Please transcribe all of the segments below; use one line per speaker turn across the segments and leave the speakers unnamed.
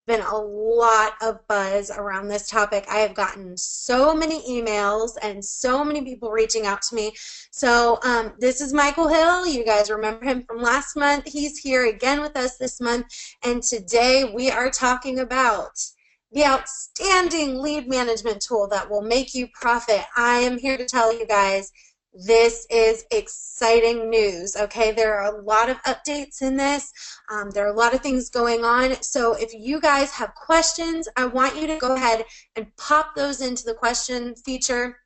been a lot of buzz around this topic. I have gotten so many emails and so many people reaching out to me. So this is Michael Hill. You guys remember him from last month. He's here again with us this month. And today we are talking about the outstanding lead management tool that will make you profit. I am here to tell you guys this is exciting news. Okay, there are a lot of updates in this. There are a lot of things going on. So if you guys have questions, I want you to go ahead and pop those into the question feature.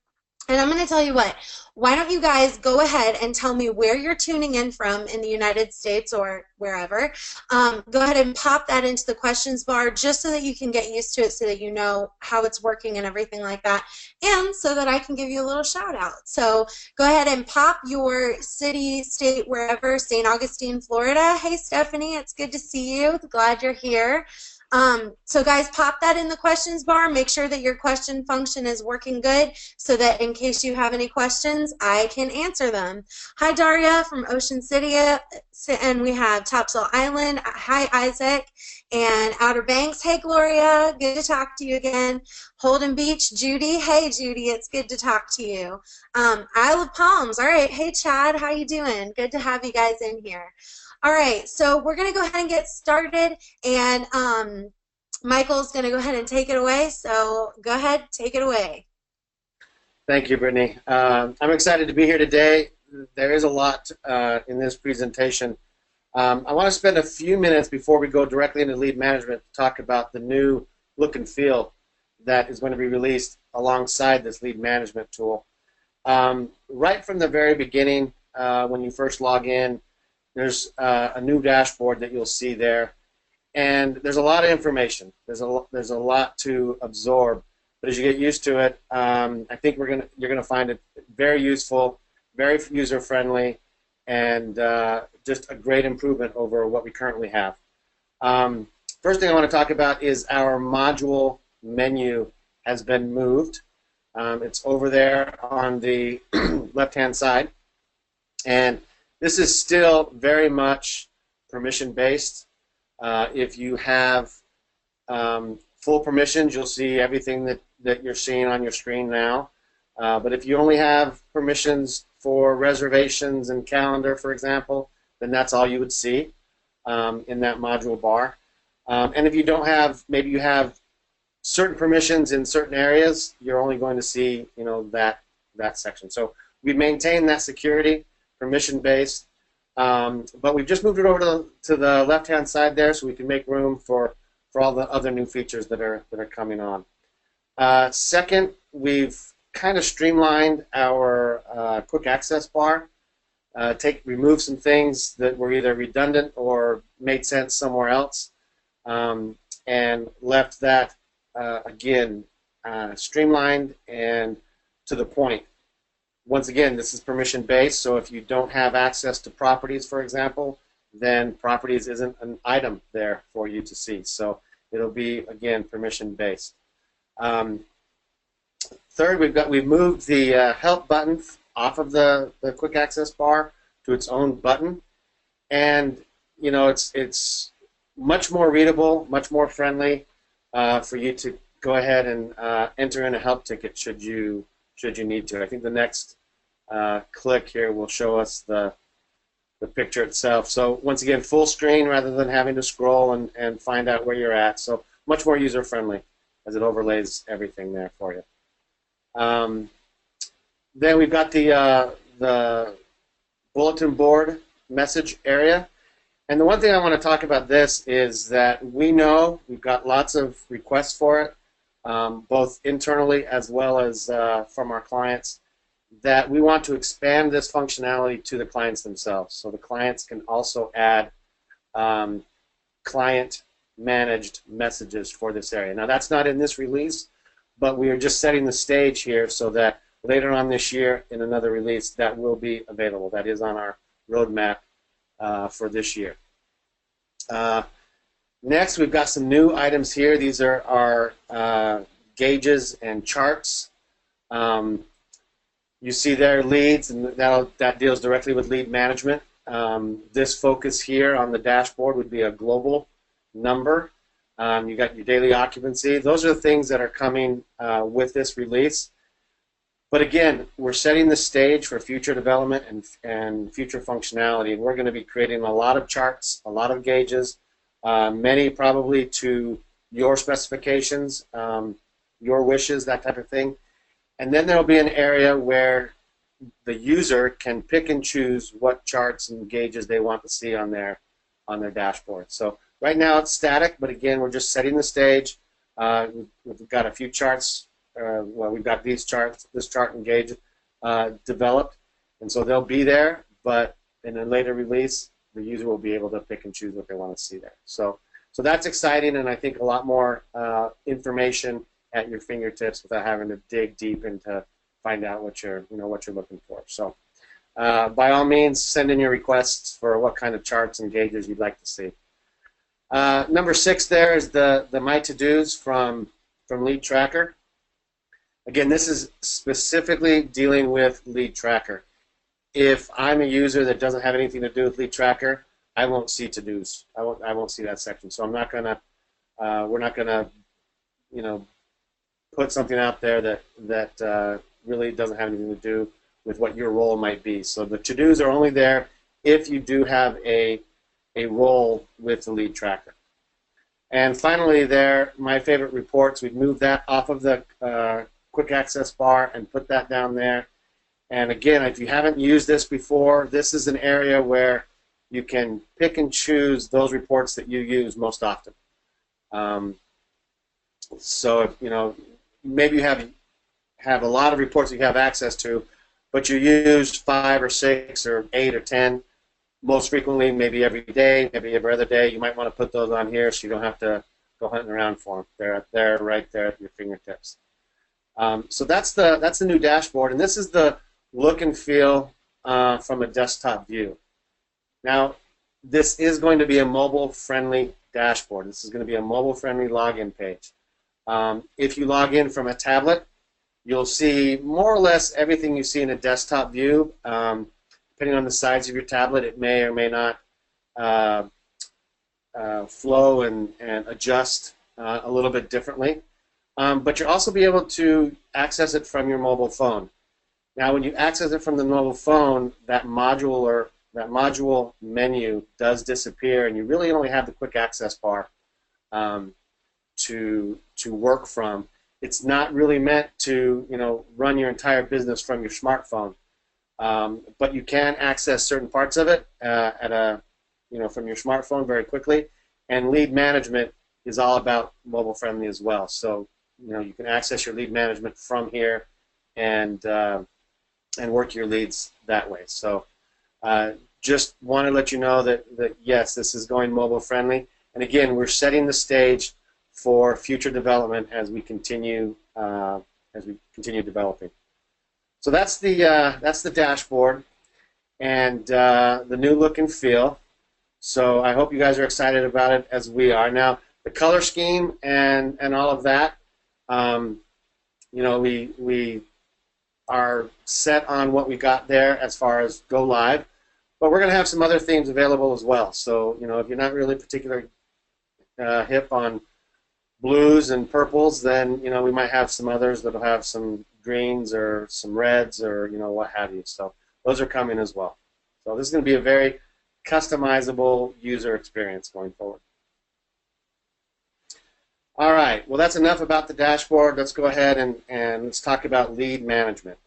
And I'm going to tell you what, why don't you guys go ahead and tell me where you're tuning in from in the United States or wherever. Go ahead and pop that into the questions bar just so that you can get used to it, so that you know how it's working and everything like that, and so that I can give you a little shout out. So go ahead and pop your city, state, wherever. St. Augustine, Florida. Hey, Stephanie, it's good to see you. Glad you're here. So guys, pop that in the questions bar. Make sure that your question function is working good, so that in case you have any questions, I can answer them. Hi, Daria from Ocean City, and we have Topsail Island. Hi, Isaac, and Outer Banks. Hey, Gloria, good to talk to you again. Holden Beach, Judy. Hey, Judy, it's good to talk to you. Isle of Palms. All right. Hey, Chad, how you doing? Good to have you guys in here. All right, so we're going to go ahead and get started, and Michael's going to go ahead and take it away. So go ahead, take it away.
Thank you, Brittany. I'm excited to be here today. There is a lot in this presentation. I want to spend a few minutes before we go directly into lead management to talk about the new look and feel that is going to be released alongside this lead management tool. Right from the very beginning, when you first log in, there's a new dashboard that you'll see there, and there's a lot of information. There's a lot to absorb, but as you get used to it, I think you're gonna find it very useful, very user friendly, and just a great improvement over what we currently have. First thing I want to talk about is our module menu has been moved. It's over there on the left-hand side, and this is still very much permission-based. If you have full permissions, you'll see everything that you're seeing on your screen now. But if you only have permissions for reservations and calendar, for example, then that's all you would see in that module bar. And if you don't have, maybe you have certain permissions in certain areas, you're only going to see, that section. So we maintain that security, permission-based, but we've just moved it over to the left-hand side there, so we can make room for all the other new features that are coming on. Second, we've kind of streamlined our quick access bar, remove some things that were either redundant or made sense somewhere else, and left that again streamlined and to the point. Once again, this is permission-based, so if you don't have access to properties, for example, then properties isn't an item there for you to see. So it'll be, again, permission-based. Third, we've moved the help button off of the quick access bar to its own button, and it's much more readable, much more friendly for you to go ahead and enter in a help ticket should you need to. I think the next click here will show us the picture itself. So once again, full screen rather than having to scroll and find out where you're at. So much more user-friendly as it overlays everything there for you. Then we've got the bulletin board message area. And the one thing I want to talk about this is that we know we've got lots of requests for it, both internally as well as from our clients, that we want to expand this functionality to the clients themselves. So the clients can also add client-managed messages for this area. Now that's not in this release, but we are just setting the stage here so that later on this year in another release that will be available. That is on our roadmap for this year. Next, we've got some new items here. These are our gauges and charts. You see there leads, and that deals directly with lead management. This focus here on the dashboard would be a global number. You got your daily occupancy. Those are the things that are coming with this release. But again, we're setting the stage for future development and future functionality. And we're going to be creating a lot of charts, a lot of gauges, many probably to your specifications, your wishes, that type of thing. And then there'll be an area where the user can pick and choose what charts and gauges they want to see on their dashboard. So right now it's static, but again, we're just setting the stage. We've got a few charts. Well, we've got these charts, this chart and gauge developed, and so they'll be there. But in a later release, the user will be able to pick and choose what they want to see there. So that's exciting, and I think a lot more information at your fingertips without having to dig deep into find out what you're looking for. So by all means, send in your requests for what kind of charts and gauges you'd like to see. Number 6 there is the My To-Dos from Lead Tracker. Again, this is specifically dealing with Lead Tracker. If I'm a user that doesn't have anything to do with Lead Tracker, I won't see to-dos. I won't see that section. So I'm not gonna. We're not gonna, put something out there that really doesn't have anything to do with what your role might be. So the to-dos are only there if you do have a role with the Lead Tracker. And finally, there, my favorite reports. We've moved that off of the quick access bar and put that down there. And again, if you haven't used this before, this is an area where you can pick and choose those reports that you use most often. So if, maybe you have a lot of reports that you have access to, but you use 5 or 6 or 8 or 10 most frequently, maybe every day, maybe every other day. You might want to put those on here so you don't have to go hunting around for them. They're right there at your fingertips. So that's the new dashboard, and this is the look and feel from a desktop view. Now, this is going to be a mobile-friendly dashboard. This is going to be a mobile-friendly login page. If you log in from a tablet, you'll see more or less everything you see in a desktop view. Depending on the size of your tablet, it may or may not flow and adjust a little bit differently. But you'll also be able to access it from your mobile phone. Now, when you access it from the mobile phone, that module menu does disappear, and you really only have the quick access bar to work from. It's not really meant to run your entire business from your smartphone, but you can access certain parts of it from your smartphone very quickly. And lead management is all about mobile friendly as well. So you can access your lead management from here and work your leads that way. So just want to let you know that yes, this is going mobile friendly. And again, we're setting the stage for future development as we continue developing. So that's the dashboard and the new look and feel. So I hope you guys are excited about it as we are. Now, the color scheme and all of that, we are set on what we got there as far as go live, but we're going to have some other themes available as well. So if you're not really particularly hip on blues and purples, then we might have some others that'll have some greens or some reds or what have you. So those are coming as well. So this is going to be a very customizable user experience going forward. All right, well, that's enough about the dashboard. Let's go ahead and let's talk about lead management.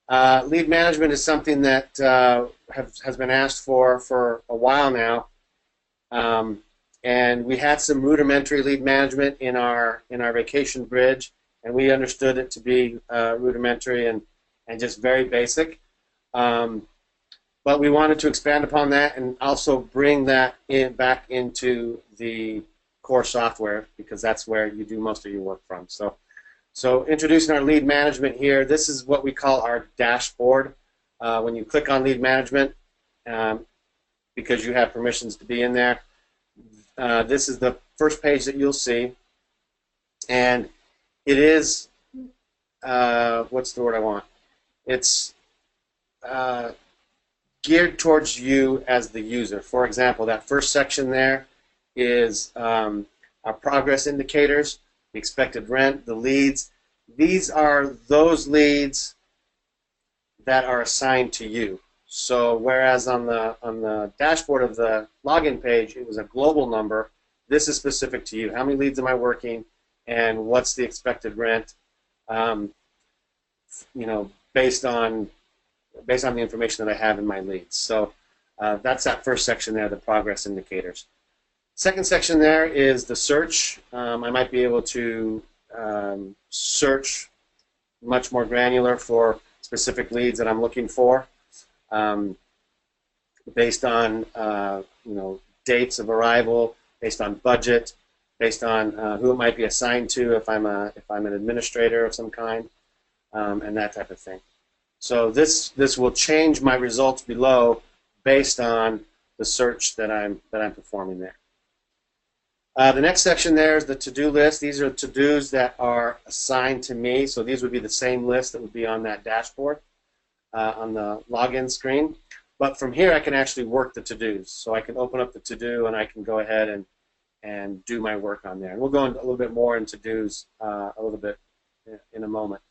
Lead management is something that has been asked for a while now. And we had some rudimentary lead management in our vacation bridge, and we understood it to be rudimentary and just very basic. But we wanted to expand upon that and also bring that back into the core software, because that's where you do most of your work from. So introducing our lead management here, this is what we call our dashboard. When you click on lead management, because you have permissions to be in there, this is the first page that you'll see, and it is what's the word I want? It's geared towards you as the user. For example, that first section there is our progress indicators, the expected rent, the leads. These are those leads that are assigned to you. So whereas on the dashboard of the login page, it was a global number, this is specific to you. How many leads am I working, and what's the expected rent? You know, based on the information that I have in my leads. So that's that first section there, the progress indicators. Second section there is the search. I might be able to search much more granular for specific leads that I'm looking for, based on you know, dates of arrival, based on budget, based on who it might be assigned to if I'm an administrator of some kind, and that type of thing. So this will change my results below based on the search that I'm performing there. The next section there is the to-do list. These are to-dos that are assigned to me. So these would be the same list that would be on that dashboard on the login screen. But from here, I can actually work the to-dos. So I can open up the to-do, and I can go ahead and do my work on there. And we'll go into a little bit more into to-dos a little bit in a moment.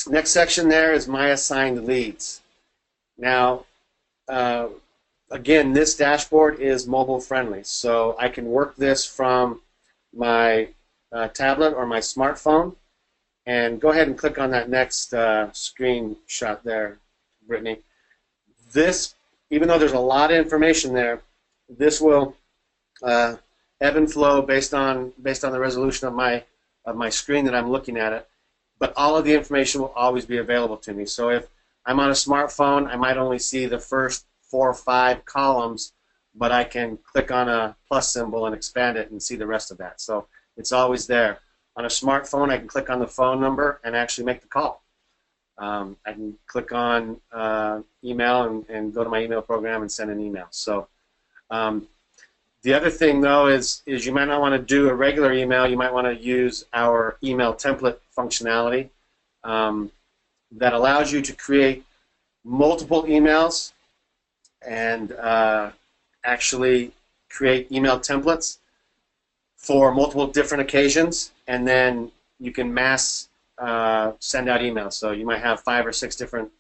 Next section there is my assigned leads. Now, again, this dashboard is mobile friendly, so I can work this from my tablet or my smartphone. And go ahead and click on that next screenshot there, Brittany. This, even though there's a lot of information there, this will ebb and flow based on the resolution of my screen that I'm looking at it. But all of the information will always be available to me. So if I'm on a smartphone, I might only see the first 4 or 5 columns, but I can click on a plus symbol and expand it and see the rest of that. So it's always there. On a smartphone, I can click on the phone number and actually make the call. I can click on email and go to my email program and send an email. So the other thing, though, is you might not want to do a regular email. You might want to use our email template functionality that allows you to create multiple emails and actually create email templates for multiple different occasions, and then you can mass send out emails. So you might have 5 or 6 different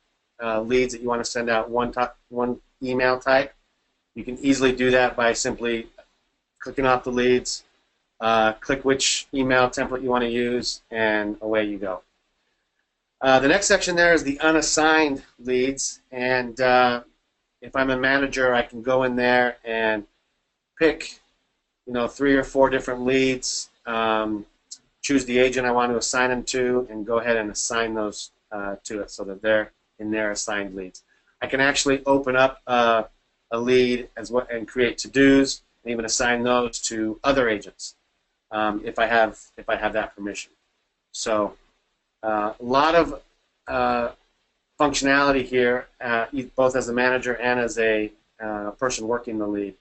leads that you want to send out one email type. You can easily do that by simply clicking off the leads, click which email template you want to use, and away you go. The next section there is the unassigned leads, and if I'm a manager, I can go in there and pick, 3 or 4 different leads, choose the agent I want to assign them to, and go ahead and assign those to it so that they're in their assigned leads. I can actually open up a lead and create to-dos and even assign those to other agents if I have that permission. So a lot of functionality here, both as a manager and as a person working the lead,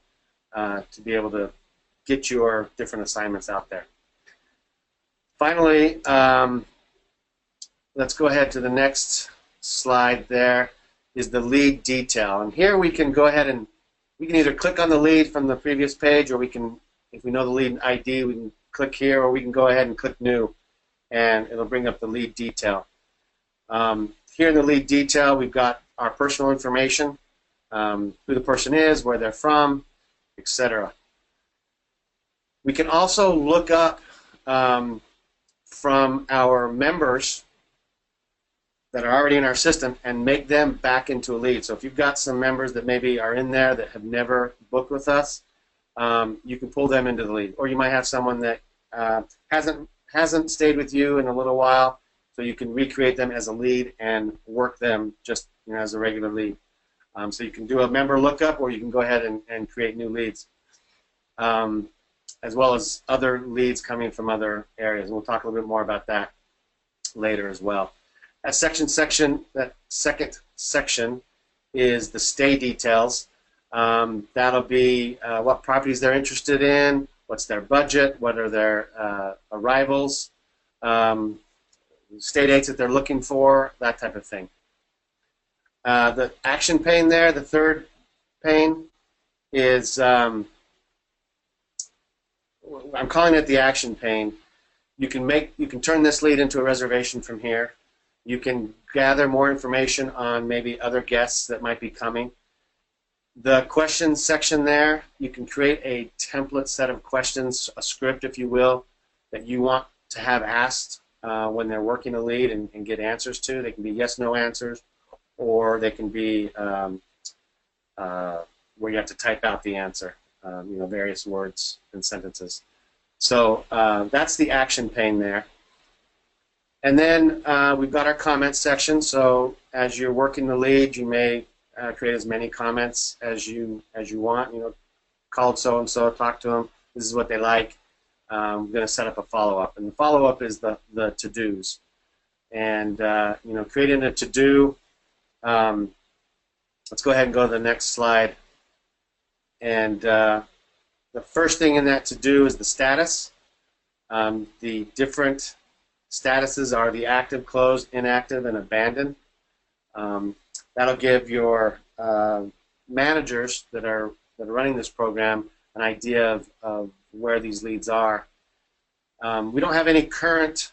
to be able to get your different assignments out there. Finally, let's go ahead to the next slide. There is the lead detail, and here we can go ahead and we can either click on the lead from the previous page, or we can, if we know the lead ID, we can click here, or we can go ahead and click new, and it'll bring up the lead detail. Here in the lead detail, we've got our personal information, who the person is, where they're from, etc. We can also look up from our members that are already in our system and make them back into a lead. So if you've got some members that maybe are in there that have never booked with us, you can pull them into the lead. Or you might have someone that hasn't stayed with you in a little while, so you can recreate them as a lead and work them just as a regular lead. So you can do a member lookup, or you can go ahead and create new leads, as well as other leads coming from other areas. And we'll talk a little bit more about that later as well. That second section is the stay details. That'll be what properties they're interested in, what's their budget, what are their arrivals, stay dates that they're looking for, that type of thing. The action pane there, the third pane, is I'm calling it the action pane. You can turn this lead into a reservation from here. You can gather more information on maybe other guests that might be coming. The questions section there, you can create a template set of questions, a script, if you will, that you want to have asked when they're working a lead and get answers to. They can be yes/no answers, or they can be where you have to type out the answer, various words and sentences. So that's the action pane there. And then we've got our comments section. So as you're working the lead, you may create as many comments as you want. Called so-and-so, talk to them. This is what they like. I'm going to set up a follow-up. And the follow-up is the to-dos. And, creating a to-do, let's go ahead and go to the next slide. And the first thing in that to-do is the status. The different statuses are the active, closed, inactive, and abandoned. That'll give your managers that are running this program an idea of where these leads are. We don't have any current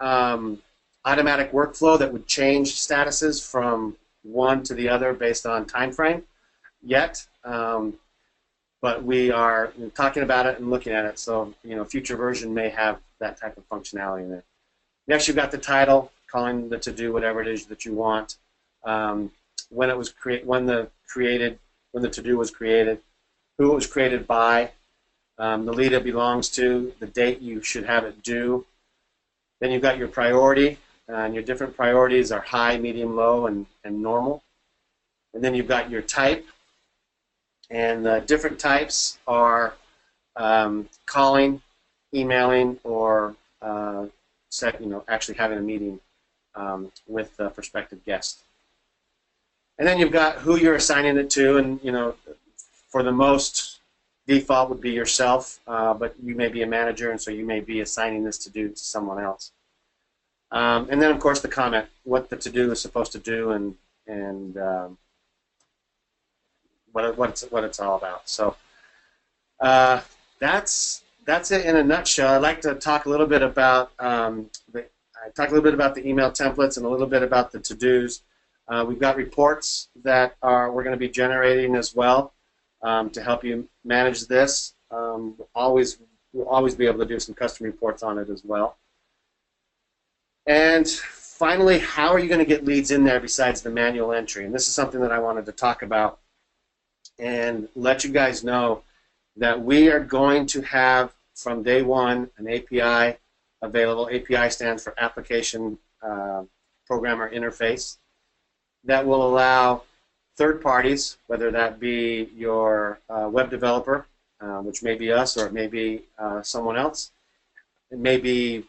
automatic workflow that would change statuses from one to the other based on time frame yet, but we are talking about it and looking at it. So future version may have that type of functionality in it. Next, you've got the title, calling the to-do whatever it is that you want. When it was when the to-do was created, who it was created by, the lead it belongs to, the date you should have it due. Then you've got your priority, and your different priorities are high, medium, low, and normal. And then you've got your type, and the different types are calling, emailing, or actually having a meeting with the prospective guest. And then you've got who you're assigning it to, and for the most, default would be yourself, but you may be a manager, and so you may be assigning this to do to someone else. And then, of course, the comment, what the to-do is supposed to do, and what it's all about. So that's it in a nutshell. I'd like to talk a little bit about the email templates and a little bit about the to-dos. We've got reports that we're going to be generating as well to help you manage this. We'll always be able to do some custom reports on it as well. And finally, how are you going to get leads in there besides the manual entry? And this is something that I wanted to talk about and let you guys know that we are going to have from day one an API available. API stands for Application Programmer Interface, that will allow third parties, whether that be your web developer, which may be us, or it may be someone else. It may be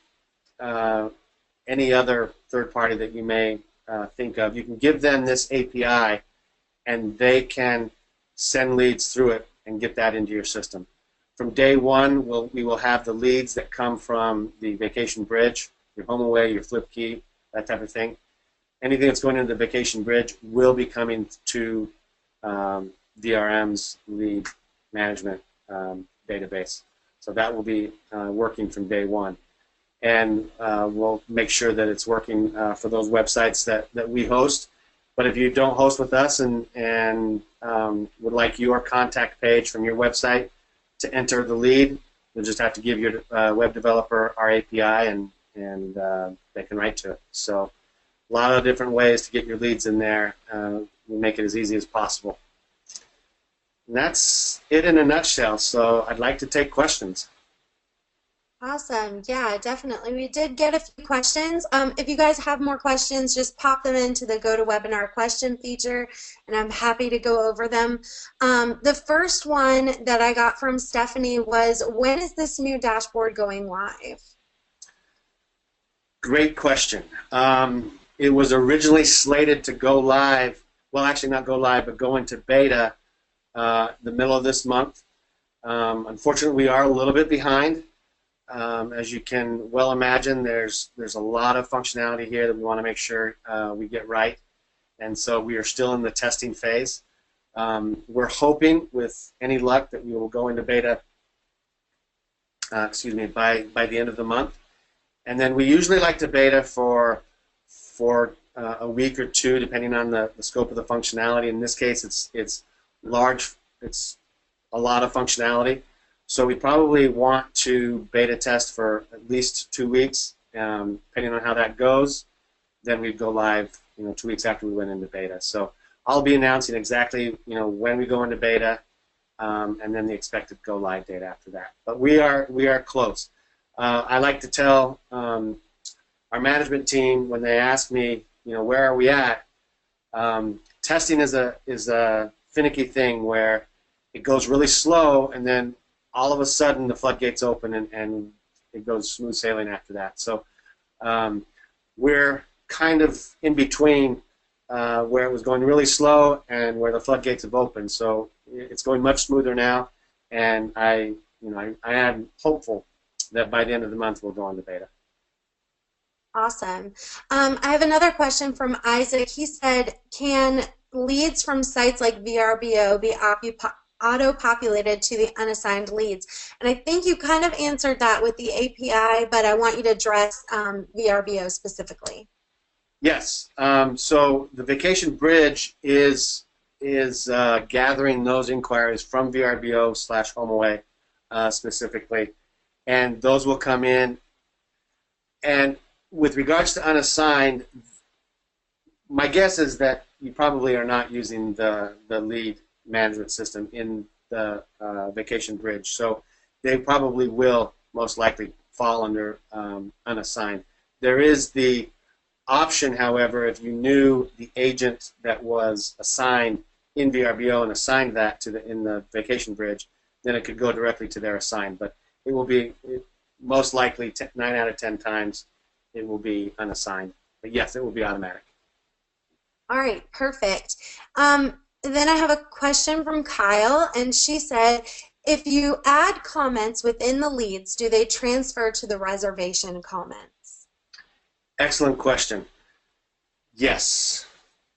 any other third party that you may think of. You can give them this API, and they can send leads through it and get that into your system. From day one, we will have the leads that come from the Vacation Bridge, your HomeAway, your Flipkey, that type of thing. Anything that's going into the Vacation Bridge will be coming to DRM's lead management database. So that will be working from day one. And we'll make sure that it's working for those websites that we host. But if you don't host with us and would like your contact page from your website to enter the lead, you'll just have to give your web developer our API, and they can write to it. So a lot of different ways to get your leads in there. We'll make it as easy as possible. And that's it in a nutshell. So I'd like to take questions.
Awesome. Yeah, definitely. We did get a few questions. If you guys have more questions, just pop them into the GoToWebinar question feature, and I'm happy to go over them. The first one that I got from Stephanie was, when is this new dashboard going live?
Great question. It was originally slated to go live, well, actually not go live, but go into beta the middle of this month. Unfortunately, we are a little bit behind. As you can well imagine, there's a lot of functionality here that we want to make sure we get right, and so we are still in the testing phase. We're hoping, with any luck, that we will go into beta, by the end of the month. And then we usually like to beta for a week or two, depending on the scope of the functionality. In this case, it's large. It's a lot of functionality. So we probably want to beta test for at least 2 weeks, depending on how that goes. Then we'd go live, 2 weeks after we went into beta. So I'll be announcing exactly, when we go into beta, and then the expected go live date after that. But we are close. I like to tell our management team when they ask me, where are we at? Testing is a finicky thing where it goes really slow, and then all of a sudden the floodgates open, and it goes smooth sailing after that. So we're kind of in between where it was going really slow and where the floodgates have opened. So it's going much smoother now, and I am hopeful that by the end of the month we'll go on to beta.
Awesome. I have another question from Isaac. He said, can leads from sites like VRBO be auto-populated to the unassigned leads? And I think you kind of answered that with the API, but I want you to address VRBO specifically.
Yes. So the Vacation Bridge is gathering those inquiries from VRBO/HomeAway specifically, and those will come in. And with regards to unassigned, my guess is that you probably are not using the lead management system in the Vacation Bridge, so they probably will most likely fall under unassigned. There is the option, however, if you knew the agent that was assigned in VRBO and assigned that in the Vacation Bridge, then it could go directly to their assigned. But it will be most likely 9 out of 10 times it will be unassigned. But yes, it will be automatic.
All right, perfect. Then I have a question from Kyle, and she said, if you add comments within the leads, do they transfer to the reservation comments?
Excellent question. Yes,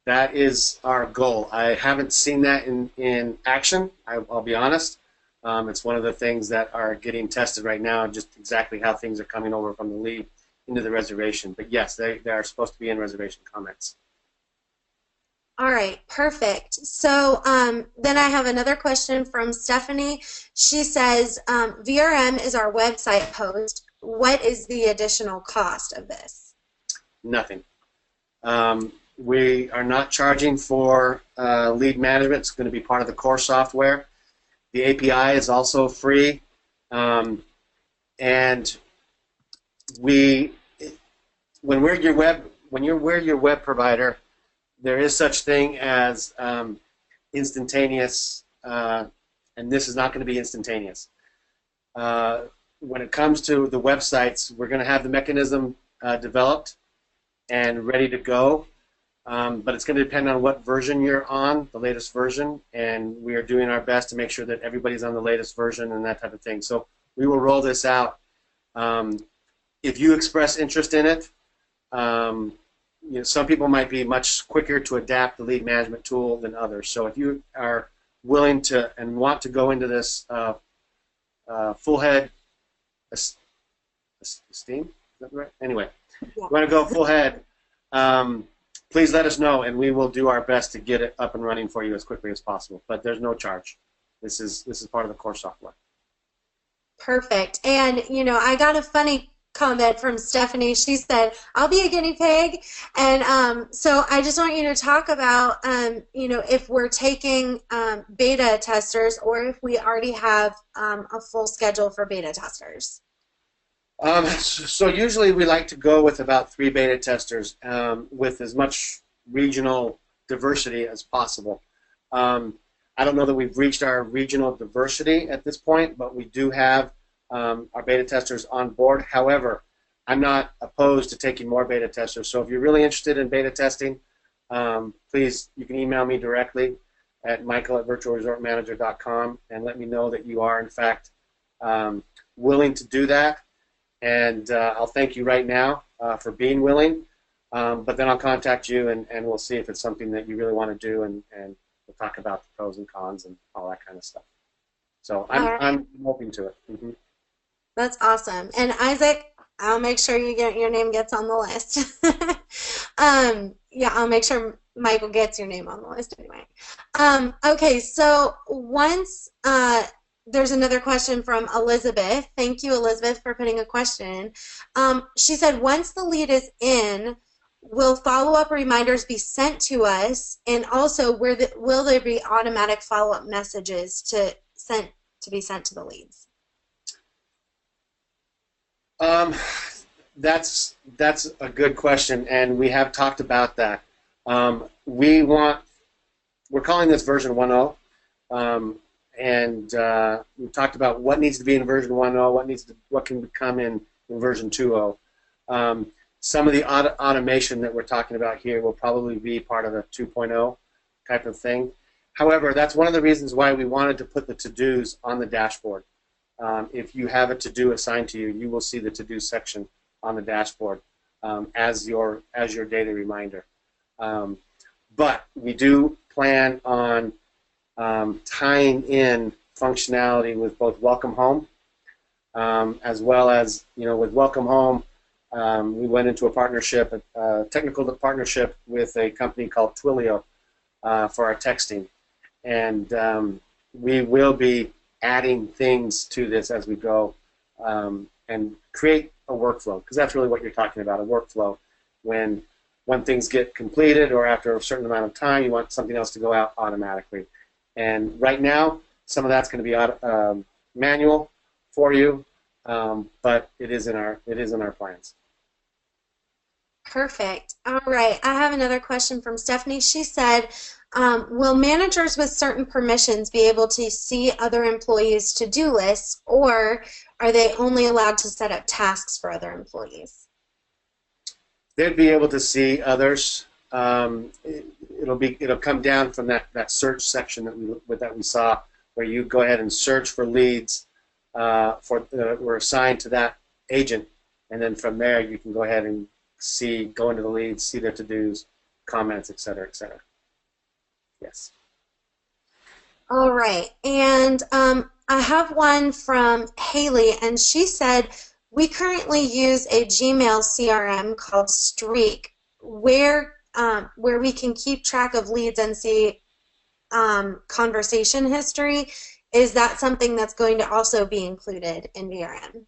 that is our goal. I haven't seen that in action, I'll be honest. It's one of the things that are getting tested right now, just exactly how things are coming over from the lead into the reservation. But yes, they are supposed to be in reservation comments.
All right, perfect. So then I have another question from Stephanie. She says, VRM is our website post. What is the additional cost of this?
Nothing. We are not charging for lead management. It's going to be part of the core software. The API is also free, and when we're your web provider, there is such thing as instantaneous, and this is not going to be instantaneous. When it comes to the websites, we're going to have the mechanism developed and ready to go, but it's going to depend on what version you're on, the latest version, and we are doing our best to make sure that everybody's on the latest version and that type of thing. So we will roll this out. If you express interest in it, some people might be much quicker to adapt the lead management tool than others. So if you are willing to and want to go into this full head esteem, is that right? Anyway,
Yeah.
you want to go full head, please let us know, and we will do our best to get it up and running for you as quickly as possible. But there's no charge. This is part of the core software.
Perfect. And, I got a funny comment from Stephanie. She said, I'll be a guinea pig. And so I just want you to talk about, if we're taking beta testers or if we already have a full schedule for beta testers.
So usually we like to go with about 3 beta testers with as much regional diversity as possible. I don't know that we've reached our regional diversity at this point, but we do have our beta testers on board. However, I'm not opposed to taking more beta testers. So if you're really interested in beta testing, please, you can email me directly at michael@virtualresortmanager.com and let me know that you are, in fact, willing to do that. And I'll thank you right now for being willing. But then I'll contact you, and we'll see if it's something that you really want to do, and we'll talk about the pros and cons and all that kind of stuff. So
All right.
I'm hoping to it.
That's awesome. And Isaac, I'll make sure your name gets on the list. Yeah, I'll make sure Michael gets your name on the list anyway. Okay, so once there's another question from Elizabeth. Thank you, Elizabeth, for putting a question. She said, once the lead is in, will follow-up reminders be sent to us? And also, will there be automatic follow-up messages to be sent to the leads?
That's a good question, and we have talked about that. We're calling this version 1.0, and we talked about what needs to be in version 1.0, what can come in version 2.0. Some of the automation that we're talking about here will probably be part of a 2.0 type of thing. However, that's one of the reasons why we wanted to put the to-dos on the dashboard. If you have a to-do assigned to you, you will see the to-do section on the dashboard as your daily reminder. But we do plan on tying in functionality with both Welcome Home, as well as, with Welcome Home, we went into a technical partnership with a company called Twilio for our texting, and we will be adding things to this as we go, and create a workflow, because that's really what you're talking about, a workflow. When things get completed or after a certain amount of time, you want something else to go out automatically. And right now, some of that's going to be manual for you, but it is in our plans.
Perfect. All right. I have another question from Stephanie. She said, will managers with certain permissions be able to see other employees' to-do lists, or are they only allowed to set up tasks for other employees?
They'd be able to see others. It'll come down from that search section that we saw, where you go ahead and search for leads were assigned to that agent, and then from there you can go ahead and go into the leads, see their to-dos, comments, et cetera, et cetera. Yes.
All right. And I have one from Haley, and she said, we currently use a Gmail CRM called Streak, where we can keep track of leads and see conversation history. Is that something that's going to also be included in VRM?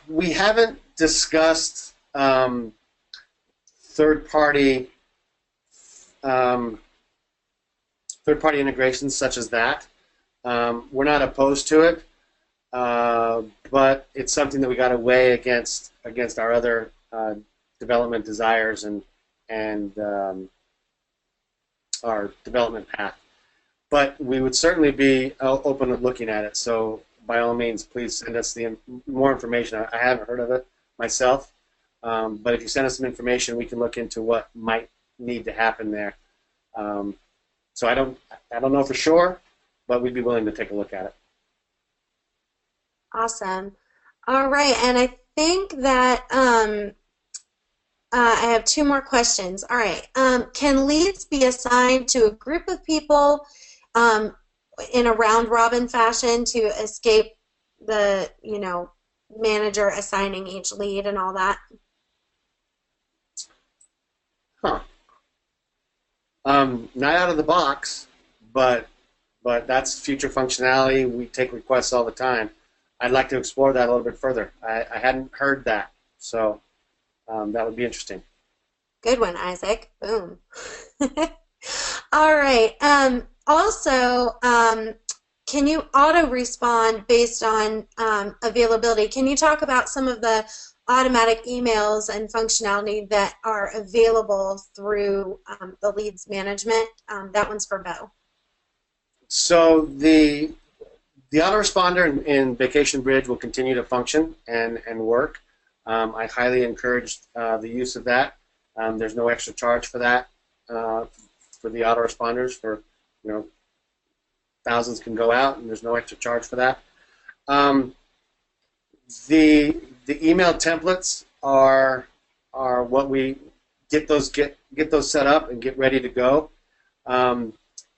We haven't discussed third-party integrations such as that. We're not opposed to it, but it's something that we got to weigh against our other development desires and our development path. But we would certainly be open to looking at it. So by all means, please send us more information. I haven't heard of it myself, but if you send us some information, we can look into what might need to happen there. So I don't know for sure, but we'd be willing to take a look at it.
Awesome. All right, and I think that I have two more questions. All right. Can leads be assigned to a group of people in a round-robin fashion to escape the, manager assigning each lead and all that?
Huh. Not out of the box, but that's future functionality. We take requests all the time. I'd like to explore that a little bit further. I hadn't heard that, so that would be interesting.
Good one, Isaac. Boom. All right. Also, can you auto-respond based on availability? Can you talk about some of the automatic emails and functionality that are available through the leads management? That one's for Bo.
So the autoresponder in Vacation Bridge will continue to function and work. I highly encourage the use of that. There's no extra charge for that, for the autoresponders. Thousands can go out, and there's no extra charge for that. The email templates are what we get those set up and get ready to go. And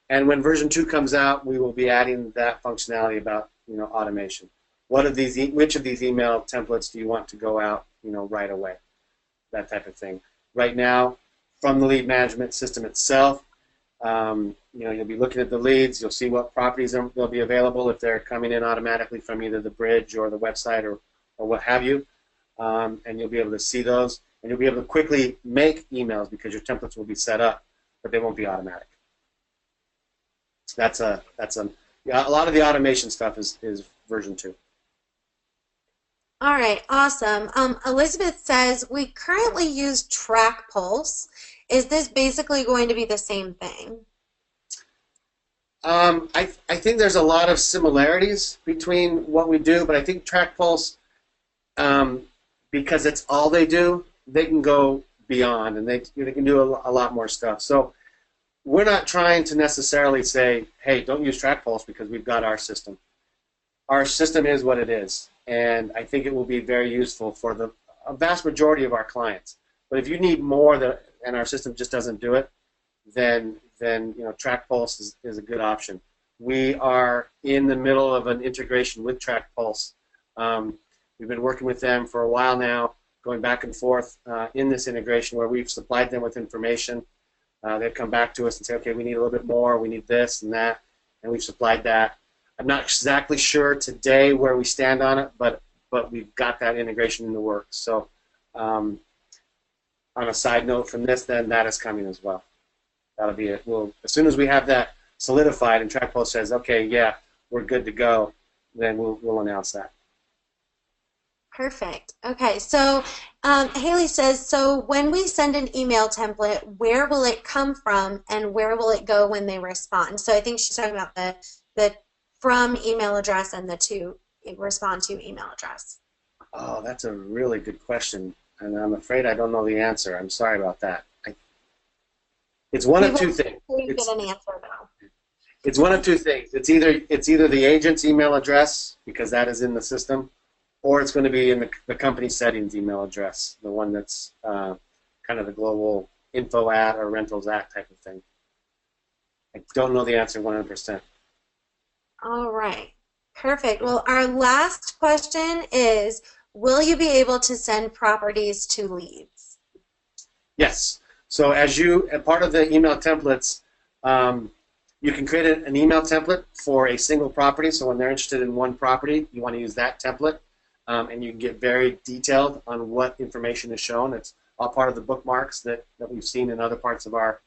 when version 2 comes out, we will be adding that functionality about automation. Which of these email templates do you want to go out right away? That type of thing. Right now, from the lead management system itself, you'll be looking at the leads. You'll see what properties will be available if they're coming in automatically from either the bridge or the website or what have you. And you'll be able to see those, and you'll be able to quickly make emails because your templates will be set up, but they won't be automatic. A lot of the automation stuff is version 2.
All right, awesome. Elizabeth says, we currently use TrackPulse. Is this basically going to be the same thing?
I think there's a lot of similarities between what we do, but I think TrackPulse, because it's all they do, they can go beyond, and they can do a lot more stuff. So we're not trying to necessarily say, hey, don't use TrackPulse because we've got our system. Our system is what it is, and I think it will be very useful for a vast majority of our clients. But if you need more and our system just doesn't do it, then TrackPulse is a good option. We are in the middle of an integration with TrackPulse. We've been working with them for a while now, going back and forth in this integration where we've supplied them with information. They've come back to us and say, okay, we need a little bit more, we need this and that, and we've supplied that. I'm not exactly sure today where we stand on it, but we've got that integration in the works. So on a side note from this, then that is coming as well. That'll be it. As soon as we have that solidified and TrackPulse says, okay, yeah, we're good to go, then we'll announce that.
Perfect. Okay, so Haley says, so when we send an email template, where will it come from and where will it go when they respond? So I think she's talking about the from email address and the to respond to email address.
Oh, that's a really good question, and I'm afraid I don't know the answer. I'm sorry about that. It's one of two things.
Get an answer though.
It's one of two things. It's either the agent's email address, because that is in the system, or it's going to be in the company settings email address, the one that's kind of the global info at or rentals at type of thing. I don't know the answer 100%.
All right. Perfect. Well, our last question is, will you be able to send properties to leads?
Yes. So as part of the email templates, you can create an email template for a single property. So when they're interested in one property, you want to use that template, and you can get very detailed on what information is shown. It's all part of the bookmarks that we've seen in other parts of our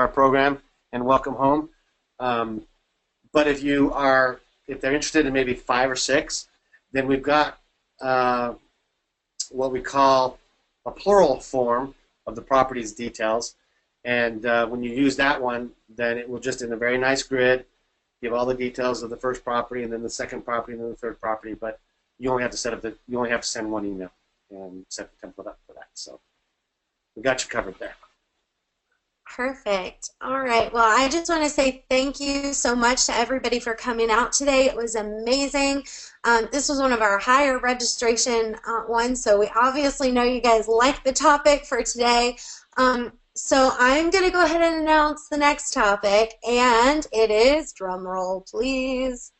program and Welcome Home. But if they're interested in maybe 5 or 6, then we've got what we call a plural form of the property's details. And when you use that one, then it will just, in a very nice grid, give all the details of the first property, and then the second property, and then the third property. But you only have to send one email and set the template up for that. So we got you covered there.
Perfect. All right. Well, I just want to say thank you so much to everybody for coming out today. It was amazing. This was one of our higher registration ones, so we obviously know you guys like the topic for today. So I'm going to go ahead and announce the next topic, and it is, drum roll please,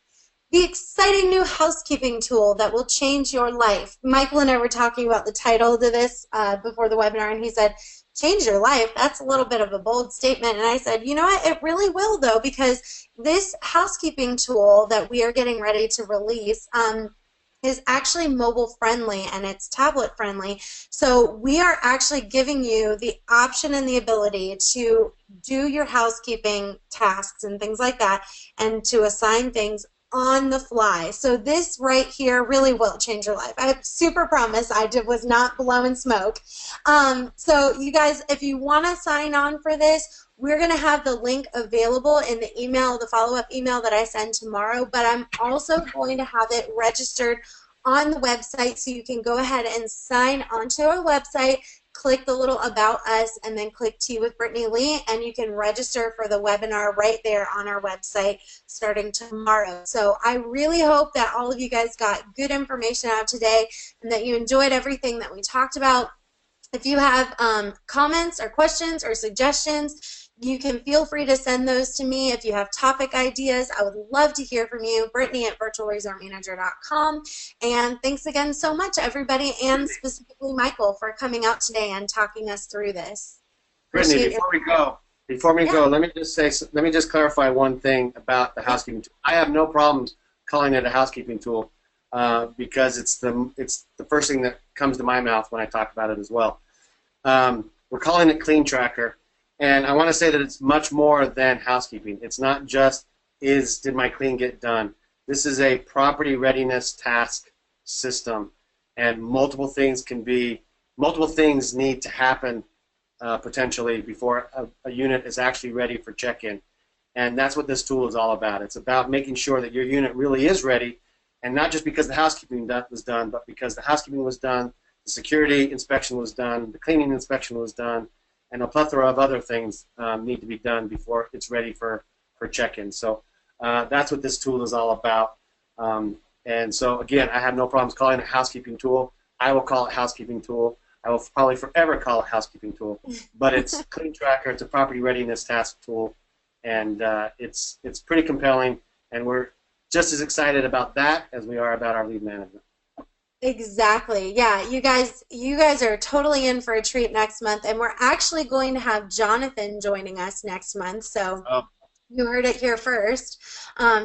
the exciting new housekeeping tool that will change your life. Michael and I were talking about the title of this before the webinar, and he said, change your life? That's a little bit of a bold statement. And I said, you know what, it really will though, because this housekeeping tool that we are getting ready to release is actually mobile friendly and it's tablet friendly. So we are actually giving you the option and the ability to do your housekeeping tasks and things like that, and to assign things on the fly. So this right here really will change your life. I super promise I was not blowing smoke. So you guys, if you want to sign on for this, we're going to have the link available in the email, the follow-up email that I send tomorrow, but I'm also going to have it registered on the website, so you can go ahead and sign onto our website, click the little About Us, and then click Tea with Brittany Lee, and you can register for the webinar right there on our website starting tomorrow. So I really hope that all of you guys got good information out today and that you enjoyed everything that we talked about. If you have comments or questions or suggestions, you can feel free to send those to me. If you have topic ideas, I would love to hear from you. Brittany at virtualresortmanager.com. And thanks again so much, everybody, and specifically Michael, for coming out today and talking us through this.
Brittany,
Appreciate
before we
Yeah.
go, let me just clarify one thing about the housekeeping tool. I have no problems calling it a housekeeping tool because it's the first thing that comes to my mouth when I talk about it as well. We're calling it Clean Tracker, and I want to say that it's much more than housekeeping. It's not just did my clean get done. This is a property readiness task system, and multiple things need to happen potentially before a unit is actually ready for check-in. And that's what this tool is all about. It's about making sure that your unit really is ready, and not just because the housekeeping was done, but because the housekeeping was done, the security inspection was done, the cleaning inspection was done, and a plethora of other things need to be done before it's ready for check-in. So that's what this tool is all about. And so, again, I have no problems calling it a housekeeping tool. I will call it housekeeping tool. I will probably forever call it housekeeping tool. But it's Clean Tracker. It's a property readiness task tool. And it's pretty compelling. And we're just as excited about that as we are about our lead management.
Exactly. Yeah, you guys are totally in for a treat next month, and we're actually going to have Jonathan joining us next month. So
Oh,
you heard it here first.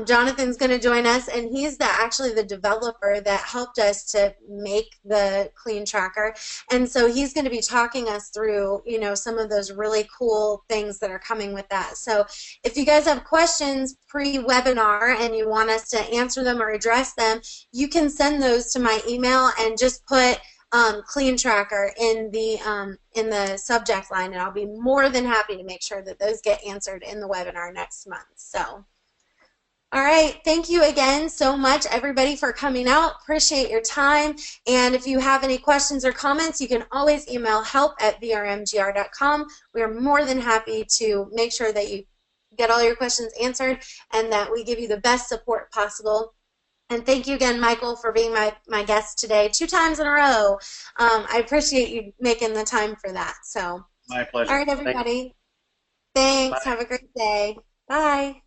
Jonathan's going to join us, and he's actually the developer that helped us to make the Clean Tracker. And so he's going to be talking us through, some of those really cool things that are coming with that. So if you guys have questions pre-webinar and you want us to answer them or address them, you can send those to my email and just put Clean Tracker in the subject line, and I'll be more than happy to make sure that those get answered in the webinar next month. So, all right, thank you again so much, everybody, for coming out. Appreciate your time. And if you have any questions or comments, you can always email help@vrmgr.com. We are more than happy to make sure that you get all your questions answered and that we give you the best support possible. And thank you again, Michael, for being my guest today 2 times in a row. I appreciate you making the time for that. So,
my pleasure.
all right,
Thank you.
everybody. Thanks.
Bye.
Have a great day. Bye.